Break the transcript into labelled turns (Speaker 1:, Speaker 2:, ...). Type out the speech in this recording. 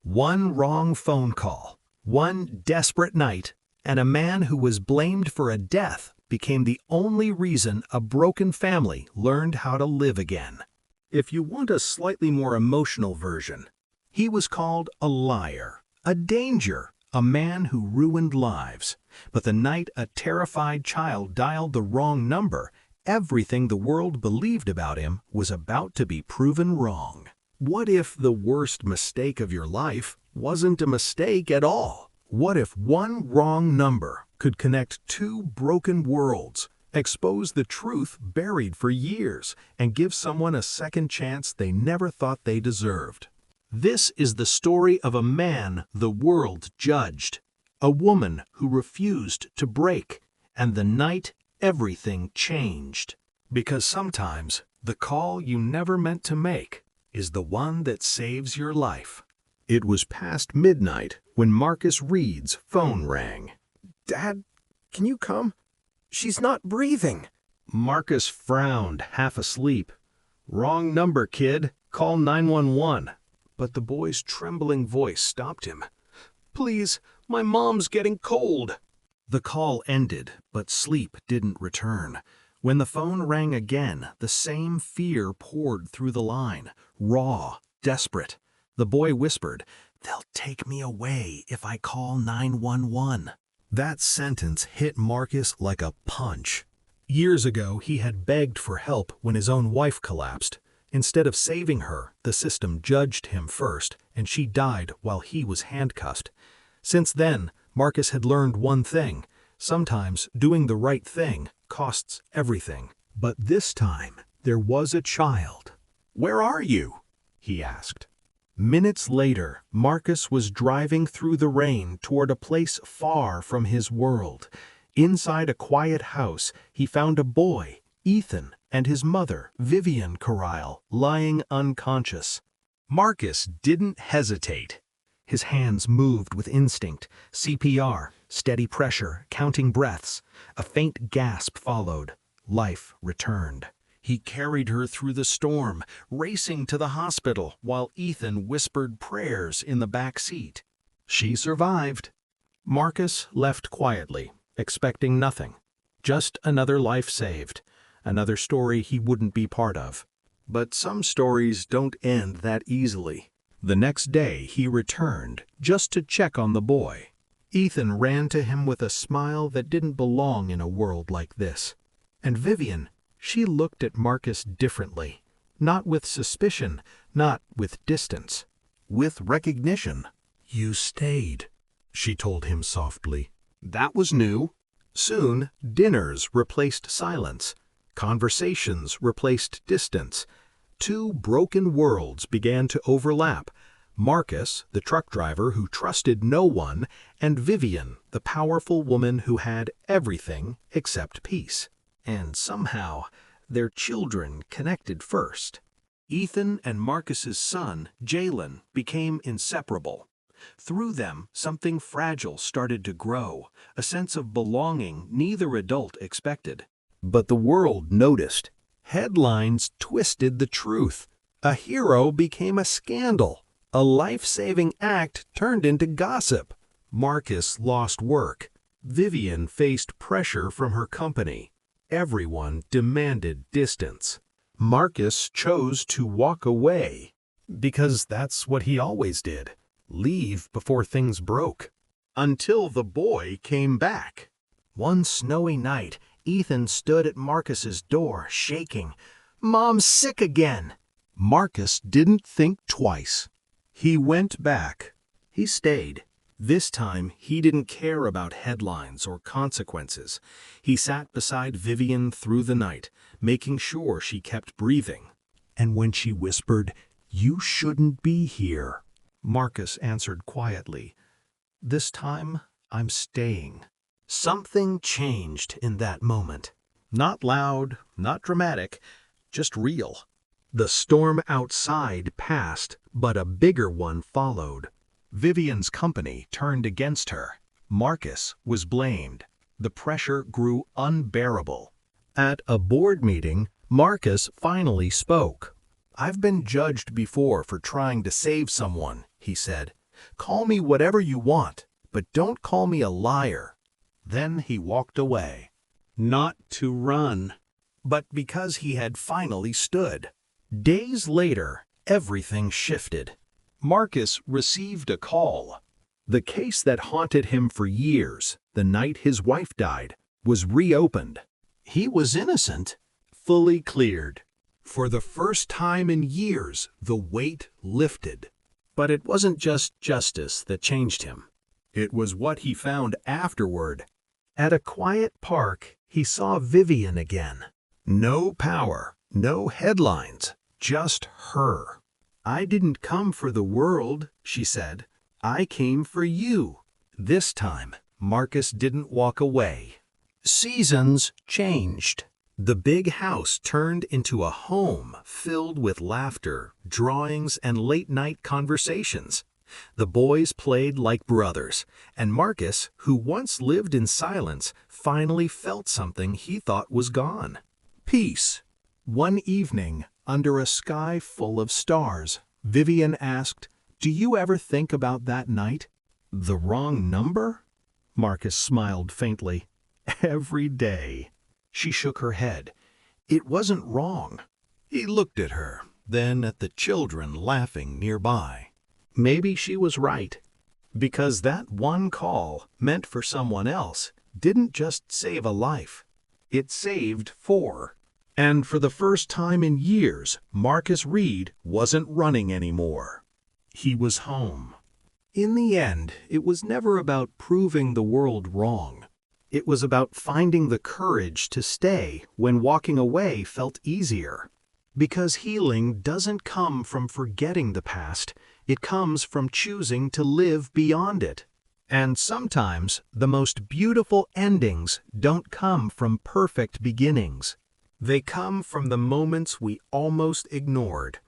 Speaker 1: One wrong phone call, one desperate night, and a man who was blamed for a death became the only reason a broken family learned how to live again. If you want a slightly more emotional version, he was called a liar, a danger, a man who ruined lives. But the night a terrified child dialed the wrong number, everything the world believed about him was about to be proven wrong. What if the worst mistake of your life wasn't a mistake at all? What if one wrong number could connect two broken worlds, expose the truth buried for years, and give someone a second chance they never thought they deserved? This is the story of a man the world judged, a woman who refused to break, and the night everything changed. Because sometimes the call you never meant to make is the one that saves your life. It was past midnight when Marcus Reed's phone rang.
Speaker 2: "Dad, can you come? She's not breathing."
Speaker 1: Marcus frowned, half asleep. "Wrong number, kid. Call 911. But the boy's trembling voice stopped him. "Please, my mom's getting cold." The call ended, but sleep didn't return. When the phone rang again, the same fear poured through the line, raw, desperate. The boy whispered, "They'll take me away if I call 911. That sentence hit Marcus like a punch. Years ago, he had begged for help when his own wife collapsed. Instead of saving her, the system judged him first, and she died while he was handcuffed. Since then, Marcus had learned one thing: sometimes doing the right thing costs everything. But this time, there was a child. "Where are you?" he asked. Minutes later, Marcus was driving through the rain toward a place far from his world. Inside a quiet house, he found a boy, Ethan, and his mother, Vivian Corral, lying unconscious. Marcus didn't hesitate. His hands moved with instinct. CPR, steady pressure, counting breaths. A faint gasp followed. Life returned. He carried her through the storm, racing to the hospital while Ethan whispered prayers in the back seat. She survived. Marcus left quietly, expecting nothing. Just another life saved. Another story he wouldn't be part of. But some stories don't end that easily. The next day he returned just to check on the boy. Ethan ran to him with a smile that didn't belong in a world like this. And Vivian, she looked at Marcus differently. Not with suspicion, not with distance. With recognition. "You stayed," she told him softly. That was new. Soon, dinners replaced silence. Conversations replaced distance. Two broken worlds began to overlap. Marcus, the truck driver who trusted no one, and Vivian, the powerful woman who had everything except peace. And somehow, their children connected first. Ethan and Marcus's son, Jalen, became inseparable. Through them, something fragile started to grow, a sense of belonging neither adult expected. But the world noticed. Headlines twisted the truth. A hero became a scandal. A life-saving act turned into gossip. Marcus lost work. Vivian faced pressure from her company. Everyone demanded distance. Marcus chose to walk away. Because that's what he always did. Leave before things broke. Until the boy came back. One snowy night, Ethan stood at Marcus's door, shaking. "Mom's sick again." Marcus didn't think twice. He went back. He stayed. This time, he didn't care about headlines or consequences. He sat beside Vivian through the night, making sure she kept breathing. And when she whispered, "You shouldn't be here," Marcus answered quietly, "This time, I'm staying." Something changed in that moment. Not loud, not dramatic, just real. The storm outside passed, but a bigger one followed. Vivian's company turned against her. Marcus was blamed. The pressure grew unbearable. At a board meeting, Marcus finally spoke. "I've been judged before for trying to save someone," he said. Call me whatever you want, but don't call me a liar." Then he walked away, not to run, but because he had finally stood. Days later, everything shifted. Marcus received a call. The case that haunted him for years, the night his wife died, was reopened. He was innocent, fully cleared. For the first time in years, the weight lifted. But it wasn't just justice that changed him. It was what he found afterward. At a quiet park, he saw Vivian again. No power, no headlines, just her. "I didn't come for the world," she said. "I came for you." This time, Marcus didn't walk away. Seasons changed. The big house turned into a home filled with laughter, drawings, and late-night conversations. The boys played like brothers, and Marcus, who once lived in silence, finally felt something he thought was gone. Peace. One evening, under a sky full of stars, Vivian asked, "Do you ever think about that night?" "The wrong number?" Marcus smiled faintly. "Every day." She shook her head. It wasn't wrong. He looked at her, then at the children laughing nearby. Maybe she was right, because that one call, meant for someone else, didn't just save a life. It saved 4. And for the first time in years, Marcus Reed wasn't running anymore. He was home. In the end, it was never about proving the world wrong. It was about finding the courage to stay when walking away felt easier. Because healing doesn't come from forgetting the past, it comes from choosing to live beyond it. And sometimes the most beautiful endings don't come from perfect beginnings. They come from the moments we almost ignored,